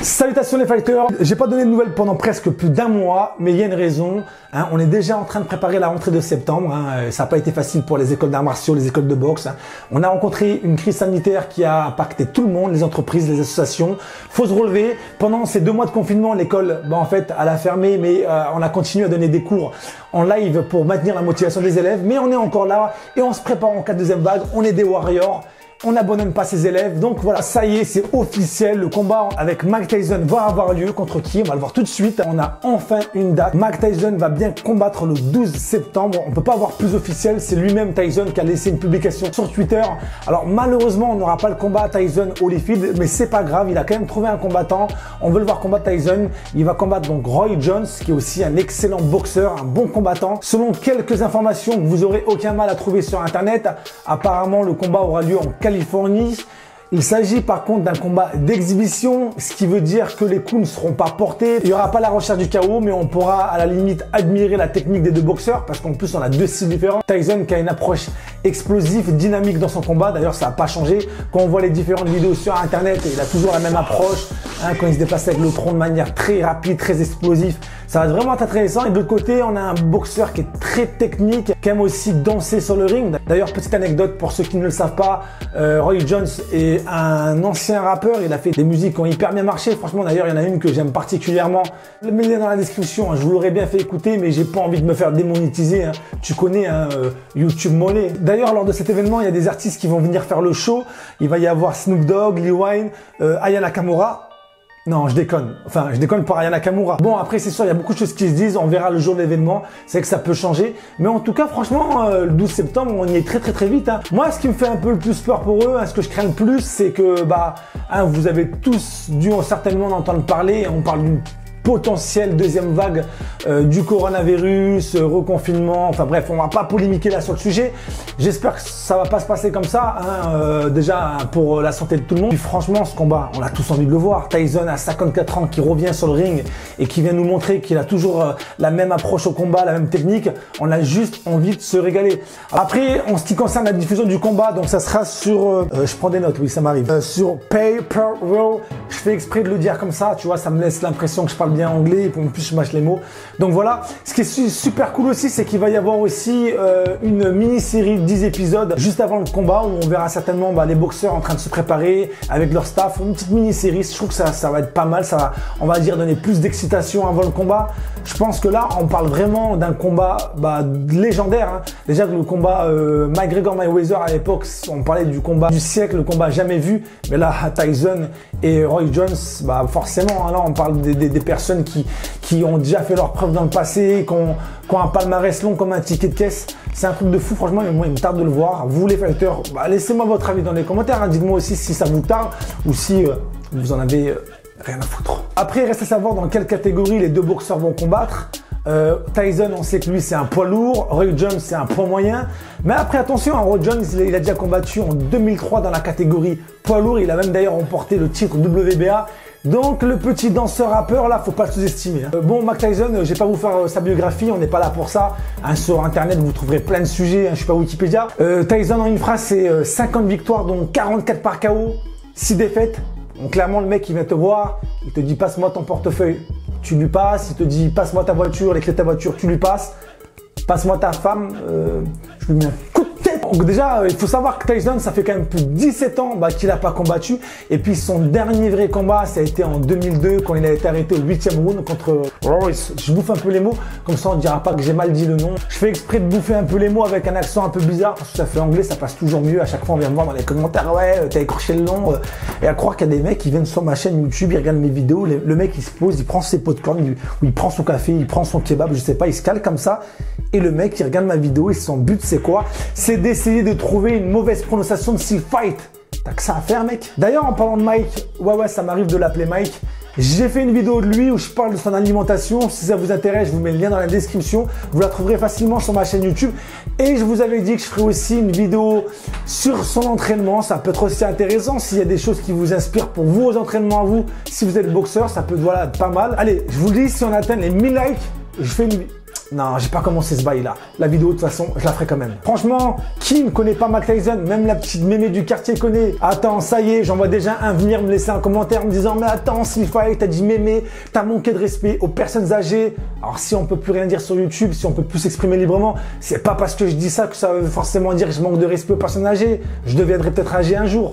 Salutations les fighters, j'ai pas donné de nouvelles pendant presque plus d'un mois, mais il y a une raison. On est déjà en train de préparer la rentrée de septembre. Ça n'a pas été facile pour les écoles d'arts martiaux, les écoles de boxe. On a rencontré une crise sanitaire qui a impacté tout le monde, les entreprises, les associations. Faut se relever. Pendant ces 2 mois de confinement, l'école, en fait, elle a fermé, mais on a continué à donner des cours en live pour maintenir la motivation des élèves. Mais on est encore là et on se prépare en cas de deuxième vague. On est des warriors. On n'abandonne pas ses élèves. Donc voilà, ça y est, c'est officiel. Le combat avec Mike Tyson va avoir lieu. Contre qui? On va le voir tout de suite. On a enfin une date. Mike Tyson va bien combattre le 12 septembre. On peut pas avoir plus officiel. C'est lui-même Tyson qui a laissé une publication sur Twitter. Alors malheureusement, on n'aura pas le combat Tyson-Holyfield, mais c'est pas grave. Il a quand même trouvé un combattant. On veut le voir combattre Tyson. Il va combattre donc Roy Jones, qui est aussi un excellent boxeur, un bon combattant. Selon quelques informations que vous aurez aucun mal à trouver sur Internet, apparemment le combat aura lieu en Californie. Il s'agit par contre d'un combat d'exhibition, ce qui veut dire que les coups ne seront pas portés. Il n'y aura pas la recherche du chaos, mais on pourra à la limite admirer la technique des 2 boxeurs, parce qu'en plus on a 2 styles différents. Tyson qui a une approche explosive, dynamique dans son combat. D'ailleurs ça n'a pas changé. Quand on voit les différentes vidéos sur Internet, il a toujours la même approche. Quand il se déplace avec le tronc de manière très rapide, très explosif. Ça va être vraiment intéressant. Et de l'autre côté, on a un boxeur qui est très technique, qui aime aussi danser sur le ring. D'ailleurs, petite anecdote pour ceux qui ne le savent pas, Roy Jones est un ancien rappeur. Il a fait des musiques qui ont hyper bien marché. Franchement, d'ailleurs, il y en a une que j'aime particulièrement. Le lien dans la description. Je vous l'aurais bien fait écouter, mais j'ai pas envie de me faire démonétiser. Tu connais YouTube Money. D'ailleurs, lors de cet événement, il y a des artistes qui vont venir faire le show. Il va y avoir Snoop Dogg, Lil Wayne, Aya Nakamura. Non, je déconne. Enfin, je déconne pour Aya Nakamura. Bon, après, c'est sûr, il y a beaucoup de choses qui se disent. On verra le jour de l'événement. C'est que ça peut changer. Mais en tout cas, franchement, le 12 septembre, on y est très vite. Moi, ce qui me fait un peu le plus peur pour eux, ce que je crains le plus, c'est que, vous avez tous dû certainement en entendre parler. On parle d'une potentielle deuxième vague du coronavirus, reconfinement, enfin bref, on va pas polémiquer là sur le sujet. J'espère que ça va pas se passer comme ça, déjà pour la santé de tout le monde. Puis franchement, ce combat, on a tous envie de le voir. Tyson à 54 ans qui revient sur le ring et qui vient nous montrer qu'il a toujours la même approche au combat, la même technique. On a juste envie de se régaler. Après, en ce qui concerne la diffusion du combat, donc ça sera sur, je prends des notes, oui, ça m'arrive, sur Pay-Per-View. Je fais exprès de le dire comme ça, tu vois, ça me laisse l'impression que je parle bien anglais et pour plus je mâche les mots. Donc voilà, ce qui est super cool aussi, c'est qu'il va y avoir aussi une mini-série de 10 épisodes juste avant le combat où on verra certainement les boxeurs en train de se préparer avec leur staff. Une petite mini-série, je trouve que ça va être pas mal, ça va, on va dire, donner plus d'excitation avant le combat. Je pense que là, on parle vraiment d'un combat légendaire. Déjà que le combat McGregor-Mayweather à l'époque, on parlait du combat du siècle, le combat jamais vu. Mais là, Tyson et Roy Jones, forcément, là, on parle des personnes qui ont déjà fait leurs preuves dans le passé, qui ont un palmarès long comme un ticket de caisse. C'est un truc de fou, franchement, moi, il me tarde de le voir. Vous, les fighters, laissez-moi votre avis dans les commentaires. Dites-moi aussi si ça vous tarde ou si vous en avez rien à foutre. Après, il reste à savoir dans quelle catégorie les 2 boxeurs vont combattre. Tyson, on sait que lui, c'est un poids lourd. Roy Jones, c'est un poids moyen. Mais après, attention, Roy Jones, il a déjà combattu en 2003 dans la catégorie poids lourd. Il a même d'ailleurs remporté le titre WBA. Donc le petit danseur rappeur là, faut pas le sous-estimer. Bon, Mike Tyson, je vais pas vous faire sa biographie, on n'est pas là pour ça. Sur Internet, vous trouverez plein de sujets, je suis pas Wikipédia. Tyson en une phrase, c'est 50 victoires, dont 44 par KO, 6 défaites. Donc clairement, le mec, il vient te voir, il te dit passe-moi ton portefeuille, tu lui passes. Il te dit passe-moi ta voiture, les clés de ta voiture, tu lui passes. Passe-moi ta femme, je lui mets un coup de tête. Donc déjà, il faut savoir que Tyson, ça fait quand même plus de 17 ans qu'il n'a pas combattu. Et puis son dernier vrai combat, ça a été en 2002 quand il a été arrêté au 8e round contre Royce. Je bouffe un peu les mots, comme ça on ne dira pas que j'ai mal dit le nom. Je fais exprès de bouffer un peu les mots avec un accent un peu bizarre parce que ça fait anglais, ça passe toujours mieux. À chaque fois on vient me voir dans les commentaires, ouais, t'as écorché le nom. Et à croire qu'il y a des mecs qui viennent sur ma chaîne YouTube, ils regardent mes vidéos, le mec il se pose, il prend ses pots de corn, il prend son café, il prend son kebab, je sais pas, il se cale comme ça. Et le mec, il regarde ma vidéo et son but, c'est quoi? C'est d'essayer de trouver une mauvaise prononciation de style fight. T'as que ça à faire, mec. D'ailleurs, en parlant de Mike, ouais, ça m'arrive de l'appeler Mike. J'ai fait une vidéo de lui où je parle de son alimentation. Si ça vous intéresse, je vous mets le lien dans la description. Vous la trouverez facilement sur ma chaîne YouTube. Et je vous avais dit que je ferai aussi une vidéo sur son entraînement. Ça peut être aussi intéressant s'il y a des choses qui vous inspirent pour vos entraînements à vous. Si vous êtes boxeur, ça peut être pas mal. Allez, je vous le dis, si on atteint les 1000 likes, je fais une... Non, j'ai pas commencé ce bail-là. La vidéo, de toute façon, je la ferai quand même. Franchement, qui ne connaît pas Mike Tyson? Même la petite mémé du quartier connaît. Attends, ça y est, j'en vois déjà un venir me laisser un commentaire me disant « Mais attends, Slimfy, t'as dit mémé, t'as manqué de respect aux personnes âgées. » Alors si on peut plus rien dire sur YouTube, si on peut plus s'exprimer librement, c'est pas parce que je dis ça que ça veut forcément dire que je manque de respect aux personnes âgées. Je deviendrai peut-être âgé un jour.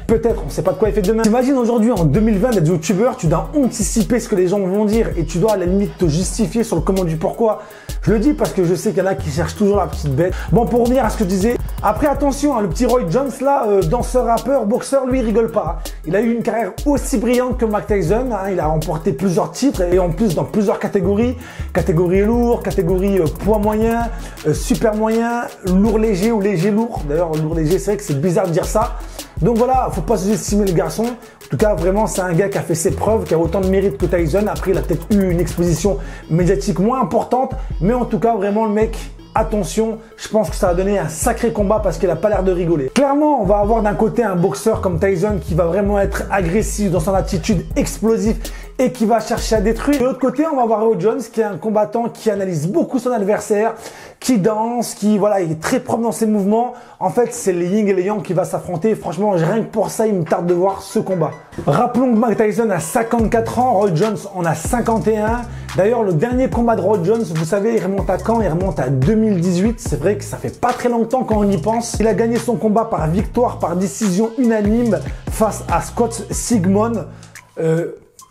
Peut-être, on sait pas de quoi il fait demain. T'imagines aujourd'hui, en 2020, d'être youtubeur, tu dois anticiper ce que les gens vont dire et tu dois à la limite te justifier sur le comment du pourquoi. Je le dis parce que je sais qu'il y en a qui cherchent toujours la petite bête. Bon, pour revenir à ce que je disais, après attention, hein, le petit Roy Jones là, danseur, rappeur, boxeur, lui il rigole pas. Il a eu une carrière aussi brillante que Mike Tyson, hein, il a remporté plusieurs titres et en plus dans plusieurs catégories. Catégorie lourd, catégorie poids moyen, super moyen, lourd léger ou léger lourd. D'ailleurs, lourd léger, c'est vrai que c'est bizarre de dire ça. Donc voilà, faut pas sous-estimer le garçon. En tout cas, vraiment, c'est un gars qui a fait ses preuves, qui a autant de mérite que Tyson. Après, il a peut-être eu une exposition médiatique moins importante, mais en tout cas, vraiment, le mec, attention, je pense que ça va donner un sacré combat parce qu'il a pas l'air de rigoler. Clairement, on va avoir d'un côté un boxeur comme Tyson qui va vraiment être agressif dans son attitude explosive et qui va chercher à détruire. De l'autre côté, on va voir Roy Jones qui est un combattant qui analyse beaucoup son adversaire, qui danse, qui voilà, il est très propre dans ses mouvements. En fait, c'est les yin et les yang qui va s'affronter. Franchement, rien que pour ça, il me tarde de voir ce combat. Rappelons que Mike Tyson a 54 ans, Roy Jones en a 51. D'ailleurs, le dernier combat de Roy Jones, vous savez, il remonte à quand? Il remonte à 2018. C'est vrai que ça fait pas très longtemps quand on y pense. Il a gagné son combat par victoire, par décision unanime face à Scott Sigmon.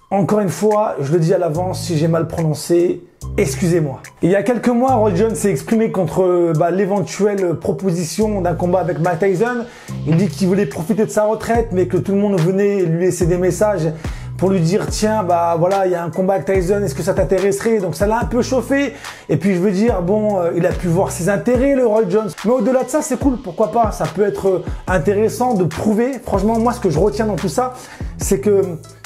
Encore une fois, je le dis à l'avance, si j'ai mal prononcé, excusez-moi. Il y a quelques mois, Roy Jones s'est exprimé contre l'éventuelle proposition d'un combat avec Mike Tyson. Il dit qu'il voulait profiter de sa retraite, mais que tout le monde venait lui laisser des messages pour lui dire tiens bah voilà il y a un combat avec Tyson, est-ce que ça t'intéresserait? Donc ça l'a un peu chauffé et puis je veux dire bon il a pu voir ses intérêts le Roy Jones, mais au-delà de ça c'est cool, pourquoi pas, ça peut être intéressant de prouver. Franchement moi ce que je retiens dans tout ça c'est que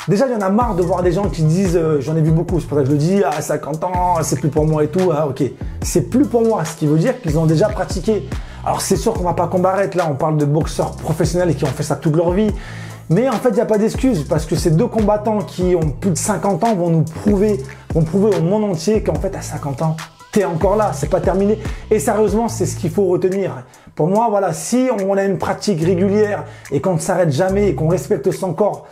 déjà il y en a marre de voir des gens qui disent j'en ai vu beaucoup, c'est pour ça que je le dis, à 50 ans c'est plus pour moi et tout, ah ok c'est plus pour moi, ce qui veut dire qu'ils ont déjà pratiqué. Alors c'est sûr qu'on va pas combattre là, on parle de boxeurs professionnels qui ont fait ça toute leur vie. Mais en fait, il n'y a pas d'excuse parce que ces deux combattants qui ont plus de 50 ans vont prouver au monde entier qu'en fait, à 50 ans, t'es encore là, c'est pas terminé. Et sérieusement, c'est ce qu'il faut retenir. Pour moi, voilà, si on a une pratique régulière et qu'on ne s'arrête jamais et qu'on respecte son corps,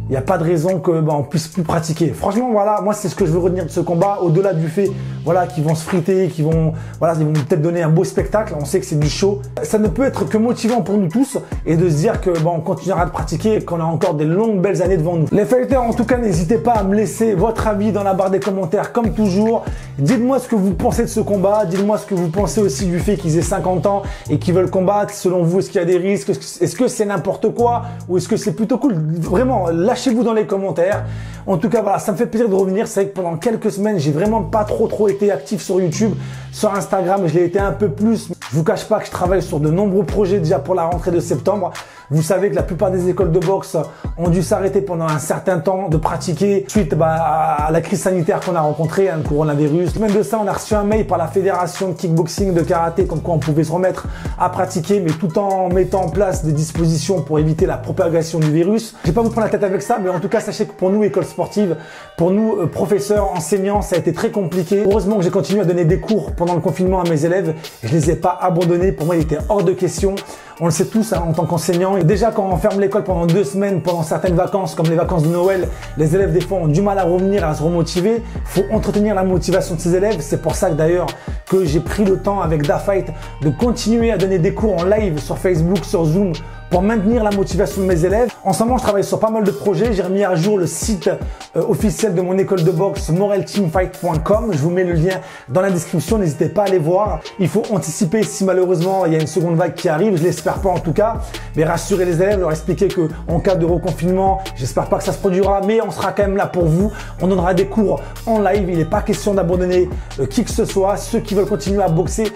il n'y a pas de raison que on puisse plus pratiquer. Franchement, voilà, moi c'est ce que je veux retenir de ce combat, au-delà du fait, voilà, qu'ils vont se friter, qu'ils vont peut-être donner un beau spectacle. On sait que c'est du show. Ça ne peut être que motivant pour nous tous et de se dire que on continuera de pratiquer et qu'on a encore des longues belles années devant nous. Les fighters, en tout cas, n'hésitez pas à me laisser votre avis dans la barre des commentaires, comme toujours. Dites-moi ce que vous pensez de ce combat. Dites-moi ce que vous pensez aussi du fait qu'ils aient 50 ans et qu'ils veulent combattre. Selon vous, est-ce qu'il y a des risques? Est-ce que c'est n'importe quoi ou est-ce que c'est plutôt cool? Vraiment, lâchez-vous dans les commentaires. En tout cas, voilà, ça me fait plaisir de revenir. C'est vrai que pendant quelques semaines, j'ai vraiment pas trop été actif sur YouTube. Sur Instagram, je l'ai été un peu plus. Je vous cache pas que je travaille sur de nombreux projets déjà pour la rentrée de septembre. Vous savez que la plupart des écoles de boxe ont dû s'arrêter pendant un certain temps de pratiquer suite à la crise sanitaire qu'on a rencontrée, le coronavirus. Même de ça, on a reçu un mail par la fédération de kickboxing, de karaté, comme quoi on pouvait se remettre à pratiquer, mais tout en mettant en place des dispositions pour éviter la propagation du virus. Je vais pas vous prendre la tête avec ça, mais en tout cas, sachez que pour nous, école sportive, pour nous, professeurs, enseignants, ça a été très compliqué. Heureusement que j'ai continué à donner des cours pendant le confinement à mes élèves. Je les ai pas abandonnés. Pour moi, il était hors de question. On le sait tous hein, en tant qu'enseignant. Déjà, quand on ferme l'école pendant 2 semaines, pendant certaines vacances, comme les vacances de Noël, les élèves des fois ont du mal à revenir, à se remotiver. Il faut entretenir la motivation de ses élèves. C'est pour ça que d'ailleurs que j'ai pris le temps avec DaFight de continuer à donner des cours en live sur Facebook, sur Zoom, pour maintenir la motivation de mes élèves. En ce moment, je travaille sur pas mal de projets. J'ai remis à jour le site officiel de mon école de boxe, morelteamfight.com. Je vous mets le lien dans la description. N'hésitez pas à aller voir. Il faut anticiper si malheureusement il y a une seconde vague qui arrive. Je l'espère pas en tout cas. Mais rassurer les élèves, leur expliquer que en cas de reconfinement, j'espère pas que ça se produira, mais on sera quand même là pour vous. On donnera des cours en live. Il n'est pas question d'abandonner qui que ce soit. Ceux qui veulent continuer à boxer,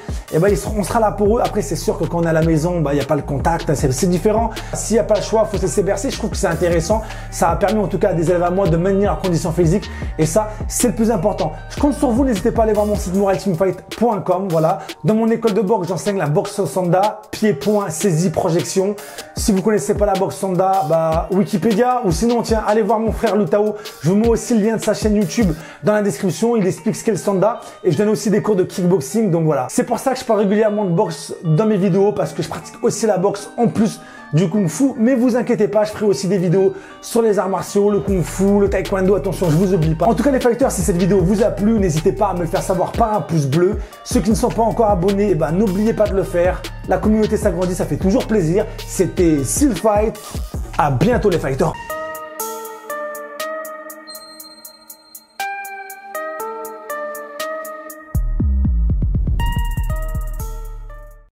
on sera là pour eux. Après, c'est sûr que quand on est à la maison, il n'y a pas le contact. C'est différent. différent. S'il n'y a pas le choix, faut se laisser bercer. Je trouve que c'est intéressant. Ça a permis en tout cas à des élèves à moi de maintenir leur condition physique et ça, c'est le plus important. Je compte sur vous. N'hésitez pas à aller voir mon site moralteamfight.com. Voilà. Dans mon école de boxe, j'enseigne la boxe Sanda, pied, point, saisie, projection. Si vous connaissez pas la boxe Sanda, bah Wikipédia ou sinon tiens, allez voir mon frère Lutao. Je vous mets aussi le lien de sa chaîne YouTube dans la description. Il explique ce qu'est le Sanda et je donne aussi des cours de kickboxing. Donc voilà. C'est pour ça que je parle régulièrement de boxe dans mes vidéos parce que je pratique aussi la boxe en plus du kung fu. Mais vous inquiétez pas, je ferai aussi des vidéos sur les arts martiaux, le kung fu, le taekwondo. Attention, je vous oublie pas. En tout cas les fighters, si cette vidéo vous a plu, n'hésitez pas à me le faire savoir par un pouce bleu. Ceux qui ne sont pas encore abonnés, eh ben, n'oubliez pas de le faire. La communauté s'agrandit, ça fait toujours plaisir. C'était Seal Fight. À bientôt les fighters.